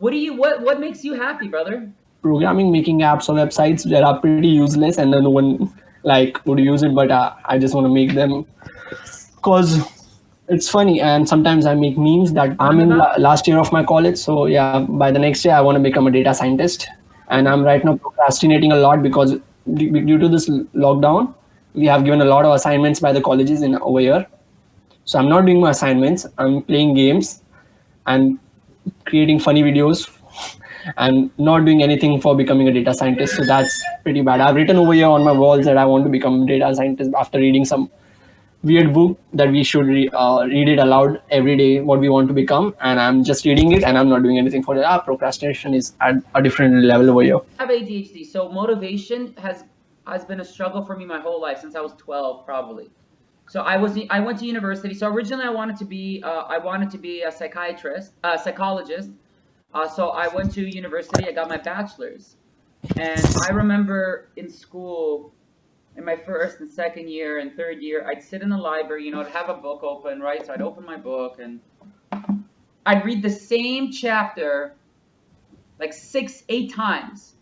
What makes you happy, brother? Programming, making apps or websites that are pretty useless and then no one like would use it, but I just want to make them because it's funny. And sometimes I make memes that I'm Talking in about? last year of my college, so yeah, by the next year I want to become a data scientist. And I'm Okay. right now procrastinating a lot because due to this lockdown we have given a lot of assignments by the colleges in over here. So I'm not doing my assignments, I'm playing games and creating funny videos and not doing anything for becoming a data scientist. So that's pretty bad. I've written over here on my walls that I want to become a data scientist after reading some weird book that we should read it aloud every day what we want to become, and I'm just reading it and I'm not doing anything for it. Procrastination is at a different level over here. I have ADHD, so motivation has been a struggle for me my whole life since I was 12, probably. So I went to university. So originally I wanted to be a psychologist. So I went to university. I got my bachelor's, and I remember in school, in my first and second year and third year, I'd sit in the library, to have a book open, right? So I'd open my book and I'd read the same chapter like 8 times.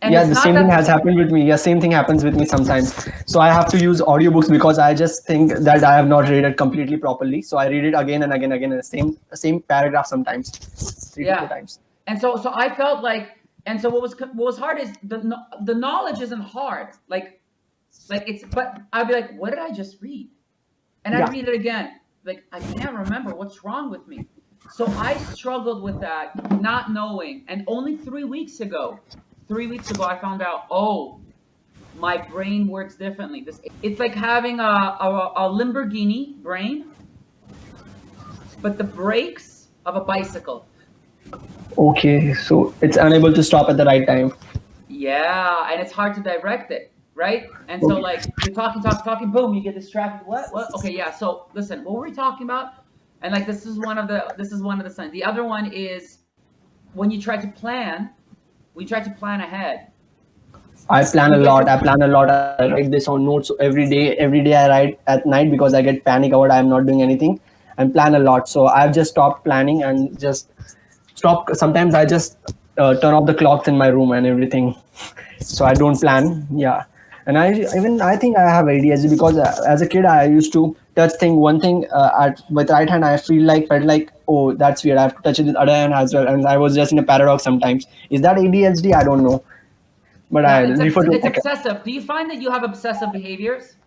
And Yeah, it's the not same thing that. has happened with me. Yeah, same thing happens with me sometimes. So I have to use audiobooks because I just think that I have not read it completely properly. So I read it again and again and again, and the same paragraph sometimes, three to four Yeah. times. And so I felt like, and so what was hard is the knowledge isn't hard. Like it's, but I'd be like, what did I just read? And I'd Yeah. read it again. Like, I can't remember what's wrong with me. So I struggled with that, not knowing. And only 3 weeks ago, I found out, oh, my brain works differently. It's like having a Lamborghini brain, but the brakes of a bicycle. Okay, so it's unable to stop at the right time. Yeah, and it's hard to direct it, right? And so Okay. like you're talking, boom, you get distracted. What? Okay, yeah. So listen, what were we talking about? And like this is one of the signs. The other one is when you try to plan, we try to plan ahead. I plan You a get lot. to I plan a lot. I write this on notes every day. Every day I write at night because I get panic about I'm not doing anything and plan a lot. So I've just stopped planning and just stop. Sometimes I just turn off the clocks in my room and everything. So I don't plan. Yeah. And I think I have ADHD because as a kid I used to touch thing one thing with right hand. I felt like, oh, that's weird. I have to touch it with other hand as well, and I was just in a paradox sometimes. Is that ADHD? I don't know, but I Yeah, refer to it it's like obsessive. Do you find that you have obsessive behaviors?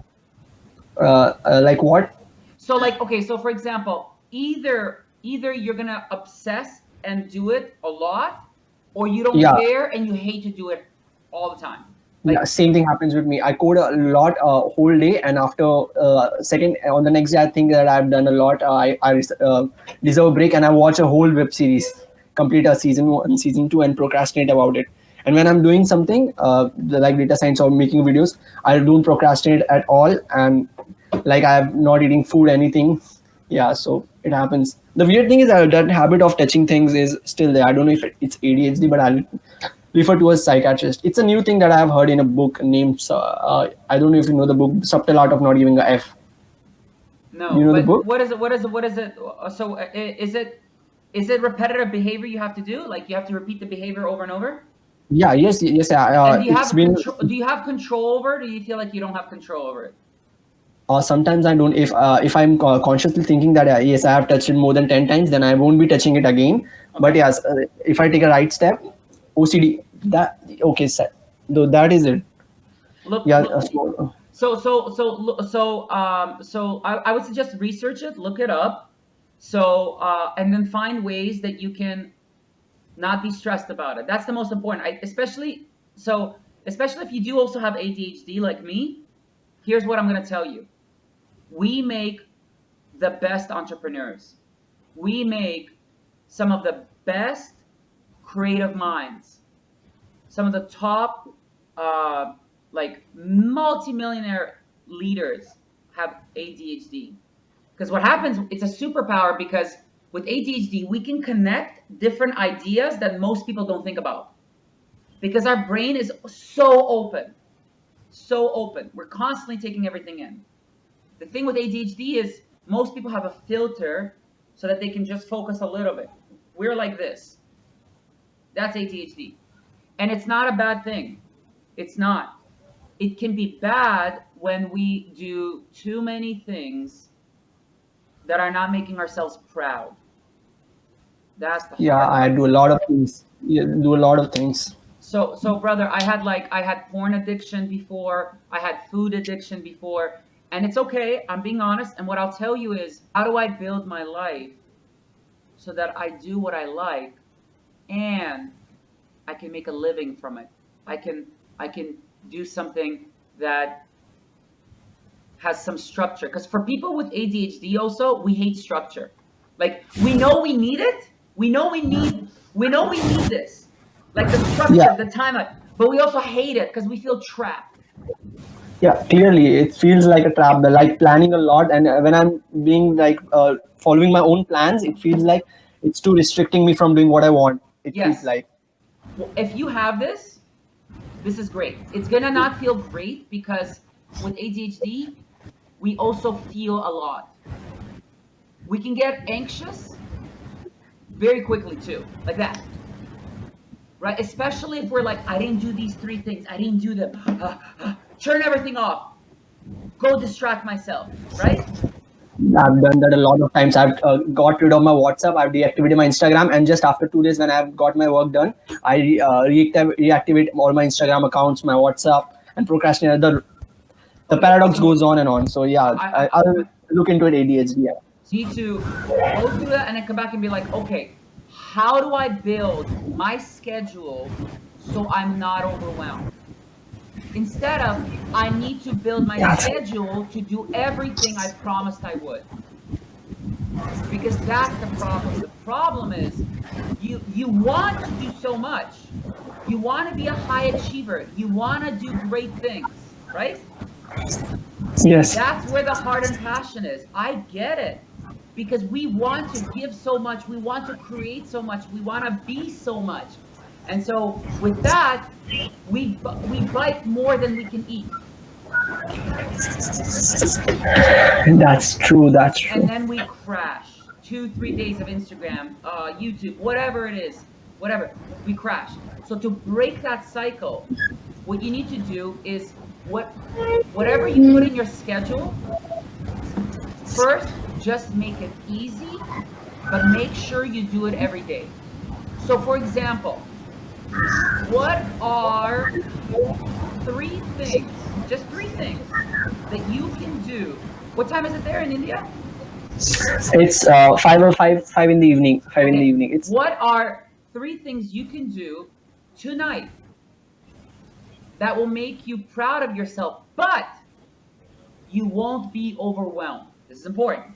like what? So like, okay, so for example, either you're gonna obsess and do it a lot, or you don't Yeah, care and you hate to do it all the time. yeah. Like, Same thing happens with me. I code a lot whole day, and after second on the next day, I think that I've done a lot. I deserve a break, and I watch a whole web series, complete a season one, season two, and procrastinate about it. And when I'm doing something like data science or making videos, I don't procrastinate at all, and like I'm not eating food, anything. Yeah, so it happens. The weird thing is that habit of touching things is still there. I don't know if it's ADHD, but I'll refer to as psychiatrist. It's a new thing that I have heard in a book named. I don't know if you know the book, Subtle Art of Not Giving a F. You no, know the but book? what is it? What is it? What is it? So is it repetitive behavior you have to do? Like you have to repeat the behavior over and over? Yeah, yes, yes. And do you It's have been. control? Do you have control over it? Or do you feel like you don't have control over it? Sometimes I don't. If I'm consciously thinking that yes, I have touched it more than 10 times, then I won't be touching it again. But Okay. yes, if I take a right step, OCD. That okay, sir. Though that is it. Look, Yeah. look. So I would suggest research it, look it up. So and then find ways that you can not be stressed about it. That's the most important. Especially if you do also have ADHD like me. Here's what I'm gonna tell you. We make the best entrepreneurs. We make some of the best creative minds. Some of the top, uh, like multimillionaire leaders have ADHD. Because what happens, it's a superpower because with ADHD, we can connect different ideas that most people don't think about. Because our brain is so open, so open. We're constantly taking everything in. The thing with ADHD is most people have a filter so that they can just focus a little bit. We're like this. That's ADHD. And it's not a bad thing. It's not. It can be bad when we do too many things that are not making ourselves proud. That's the Yeah, hard I part. do a lot of things. Yeah, do a lot of things. So brother, I had porn addiction before, I had food addiction before, and it's okay. I'm being honest, and what I'll tell you is, how do I build my life so that I do what I like and I can make a living from it. I can do something that has some structure. Because for people with ADHD also, we hate structure. Like we know we need it. We know we need this. Like the Yeah, structure, the timeline. But we also hate it because we feel trapped. yeah, clearly it feels like a trap. Like planning a lot, and when I'm being like following my own plans, it feels like it's too restricting me from doing what I want. It feels Yes. like. Well, if you have this is great. It's gonna not feel great because with ADHD, we also feel a lot. We can get anxious very quickly too, like that, right? Especially if we're like, I didn't do these three things, I didn't do them. Turn everything off, go distract myself, right? I've done that a lot of times. I've got rid of my WhatsApp. I've deactivated my Instagram, and just after 2 days, when I've got my work done, I reactivate all my Instagram accounts, my WhatsApp, and procrastinate. The Okay, paradox so goes on and on. So yeah, I'll but look into it. ADHD. Yeah. you need to go through that and then come back and be like, okay, how do I build my schedule so I'm not overwhelmed? Instead of, I need to build my Yeah. schedule to do everything I promised I would. Because that's the problem. The problem is you want to do so much. You want to be a high achiever. You want to do great things, right? Yes. That's where the heart and passion is. I get it. Because we want to give so much, we want to create so much, we want to be so much. And so with that, we bite more than we can eat. That's true. That's And true. then we crash. 2, 3 days of Instagram, YouTube, whatever it is, whatever, we crash. So to break that cycle, what you need to do is whatever you put in your schedule, first just make it easy, but make sure you do it every day. So for example, what are three things, just three things that you can do? What time is it there in India? It's 5 in the evening. 5 in the Okay. evening. It's What are three things you can do tonight that will make you proud of yourself, but you won't be overwhelmed? This is important.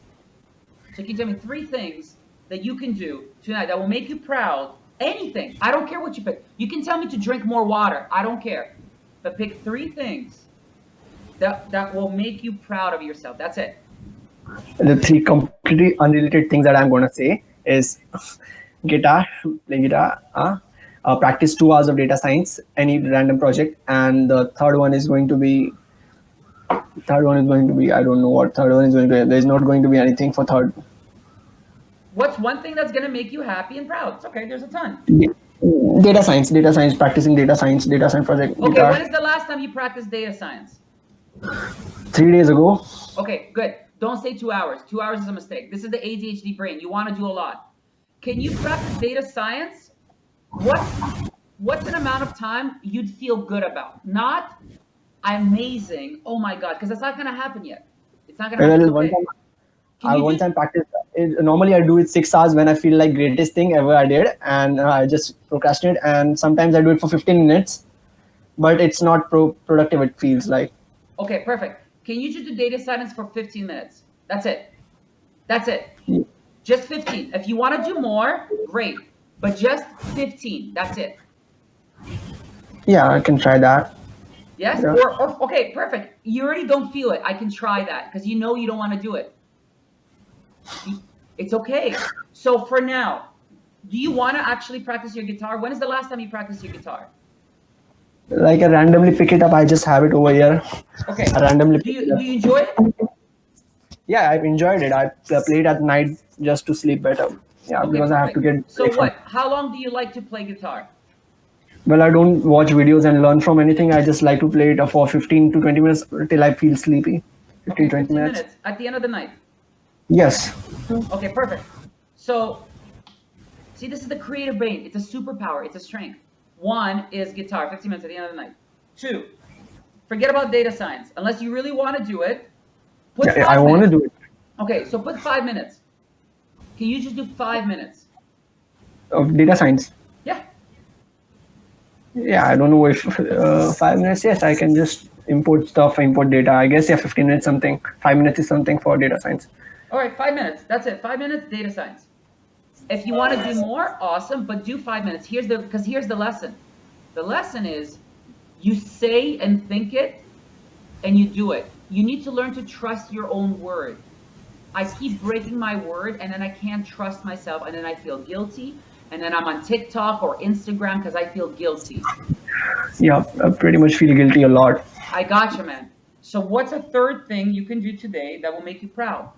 So can you tell me three things that you can do tonight that will make you proud? Anything. I don't care what you pick. You can tell me to drink more water. I don't care. But pick three things that will make you proud of yourself. That's it. the three completely unrelated things that I'm gonna say is guitar, play guitar, practice 2 hours of data science, any random project, and the third one is going to be I don't know what third one is going to be. There's not going to be anything for third. What's one thing that's going to make you happy and proud? It's okay. There's a ton. Data science, practicing data science project, Okay. When guitar. is the last time you practiced data science? 3 days ago. Okay, good. Don't say 2 hours. 2 hours is a mistake. This is the ADHD brain. You want to do a lot. Can you practice data science? What's an amount of time you'd feel good about? Not amazing. Oh my god, because that's not gonna happen yet. It's not gonna happen. It's Well, one okay. time Can I you one do? time practice. Normally, I do it 6 hours when I feel like greatest thing ever I did, and I just procrastinate. And sometimes I do it for 15 minutes, but it's not productive. It feels like. Okay, perfect. Can you just do data science for 15 minutes? That's it. That's it. Just 15. If you want to do more, great. But just 15. That's it. Yeah, I can try that. Yes? Yeah. Or okay, perfect. You already don't feel it. I can try that because you know you don't want to do it. It's okay. So for now, do you want to actually practice your guitar? When is the last time you practiced your guitar? Like I randomly pick it up. I just have it over here. Okay. I randomly Do pick it you up. do you enjoy it? Yeah, I've enjoyed it. I played at night just to sleep better. Yeah, Okay, because I have to perfect. get So break from. what? How long do you like to play guitar? Well, I don't watch videos and learn from anything. I just like to play it for 15 to 20 minutes till I feel sleepy. Okay, 15, 20 15 minutes. minutes at the end of the night. Yes. Okay, perfect. So, see, this is the creative brain. It's a superpower, it's a strength. One is guitar, 15 minutes at the end of the night. Two, forget about data science. Unless you really want to do it, put Yeah, I 5 want to minutes. do it. Okay, so put 5 minutes. Can you just do 5 minutes? Of data science. Yeah. Yeah, I don't know if 5 minutes. Yes, I can just import stuff, import data. I guess yeah, 15 minutes something. 5 minutes is something for data science. All right, 5 minutes. That's it. 5 minutes, data science. If you want to do more, awesome, but do 5 minutes. Here's the lesson. The lesson is you say and think it and you do it. You need to learn to trust your own word. I keep breaking my word and then I can't trust myself and then I feel guilty and then I'm on TikTok or Instagram because I feel guilty. Yeah, I pretty much feel guilty a lot. I gotcha, man. So what's a third thing you can do today that will make you proud?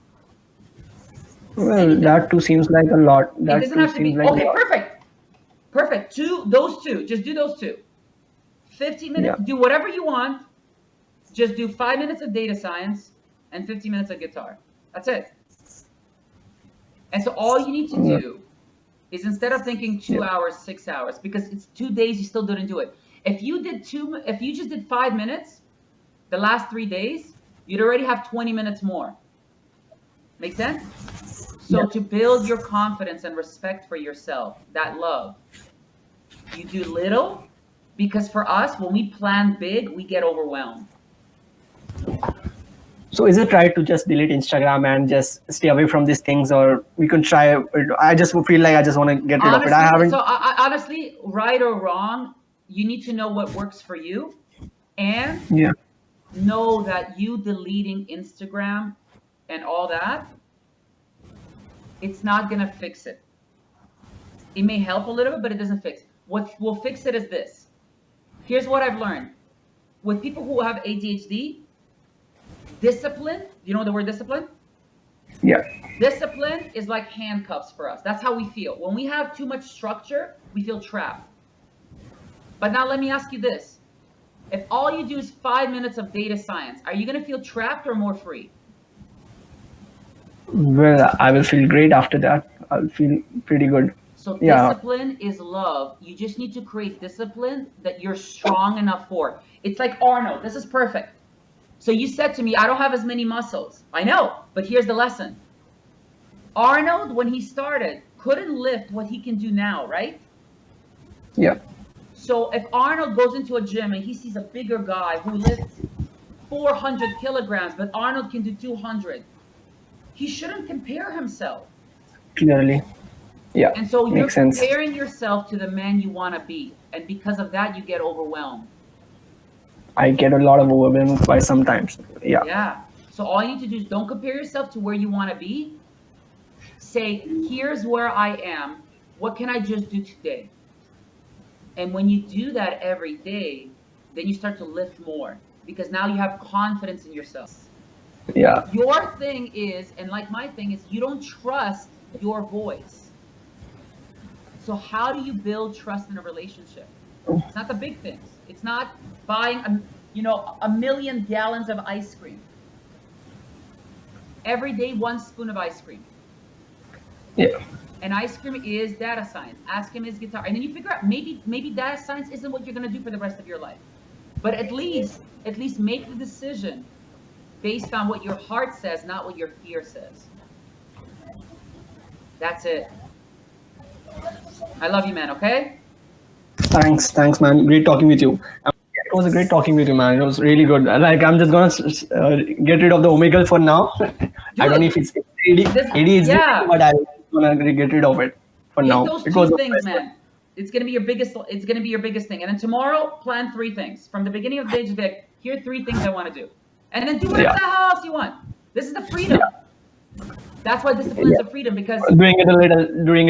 Well, Anything. that too seems like a lot. It That doesn't too have to seems be like a okay, lot. perfect. Perfect. Those two. Just do those two. 15 minutes, Yeah. do whatever you want. Just do 5 minutes of data science and 15 minutes of guitar. That's it. And so all you need to Yeah. do is instead of thinking 2 Yeah. hours, 6 hours, because it's 2 days, you still didn't do it. If you just did 5 minutes the last 3 days, you'd already have 20 minutes more. Make sense? So Yeah. to build your confidence and respect for yourself, that love, you do little, because for us, when we plan big, we get overwhelmed. So is it right to just delete Instagram and just stay away from these things, or we can try? I just feel like I just want to get rid of it. I Honestly, haven't. honestly, right or wrong, you need to know what works for you and Yeah. know that you deleting Instagram and all that, it's not going to fix it. It may help a little bit, but it doesn't fix it. What will fix it is this. Here's what I've learned. With people who have ADHD, discipline, you know the word discipline? Yeah. Discipline is like handcuffs for us. That's how we feel. When we have too much structure, we feel trapped. But now let me ask you this. If all you do is 5 minutes of data science, are you going to feel trapped or more free? Well, I will feel great after that. I'll feel pretty good. So Yeah. discipline is love. You just need to create discipline that you're strong enough for. It's like Arnold. This is perfect. So you said to me, I don't have as many muscles. I know, but here's the lesson. Arnold, when he started, couldn't lift what he can do now, right? Yeah. So if Arnold goes into a gym and he sees a bigger guy who lifts 400 kilograms, but Arnold can do 200, he shouldn't compare himself. Clearly. Yeah. And so you're Makes sense. comparing yourself to the man you want to be. And because of that, you get overwhelmed. I get a lot of overwhelmed by sometimes. Yeah. Yeah. So all you need to do is don't compare yourself to where you want to be. Say, here's where I am. What can I just do today? And when you do that every day, then you start to lift more because now you have confidence in yourself. Yeah. Your thing is, and like my thing is, you don't trust your voice. So how do you build trust in a relationship? It's not the big things. It's not buying a million gallons of ice cream. Every day, 1 spoon of ice cream. Yeah. And ice cream is data science. Ask him is guitar. And then you figure out maybe data science isn't what you're going to do for the rest of your life. But at least make the decision based on what your heart says, not what your fear says. That's it. I love you, man, okay? Thanks, man. Great talking with you. It was a great talking with you, man. It was really good. Like, I'm just gonna get rid of the Omegle for now. I don't know if it's ADHD, Yeah. but I'm gonna get rid of it for Get now. those It was two a things, pleasure. man. It's gonna be your biggest thing. And then tomorrow, plan 3 things. From the beginning of the day, just be like, here are 3 things I want to do. And then do whatever Yeah. the hell else you want. This is the freedom. That's why discipline is Yeah. the freedom, because Doing it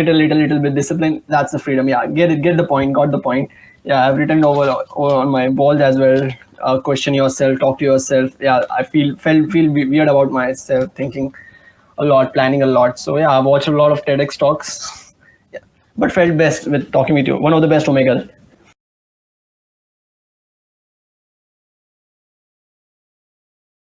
a little bit discipline. That's the freedom. Yeah, get the point. Got the point. Yeah, I've written over on my walls as well. Question yourself, talk to yourself. Yeah, I feel weird about myself, thinking a lot, planning a lot. So yeah, I watched a lot of TEDx talks. Yeah, but felt best with talking with you. One of the best Omegle.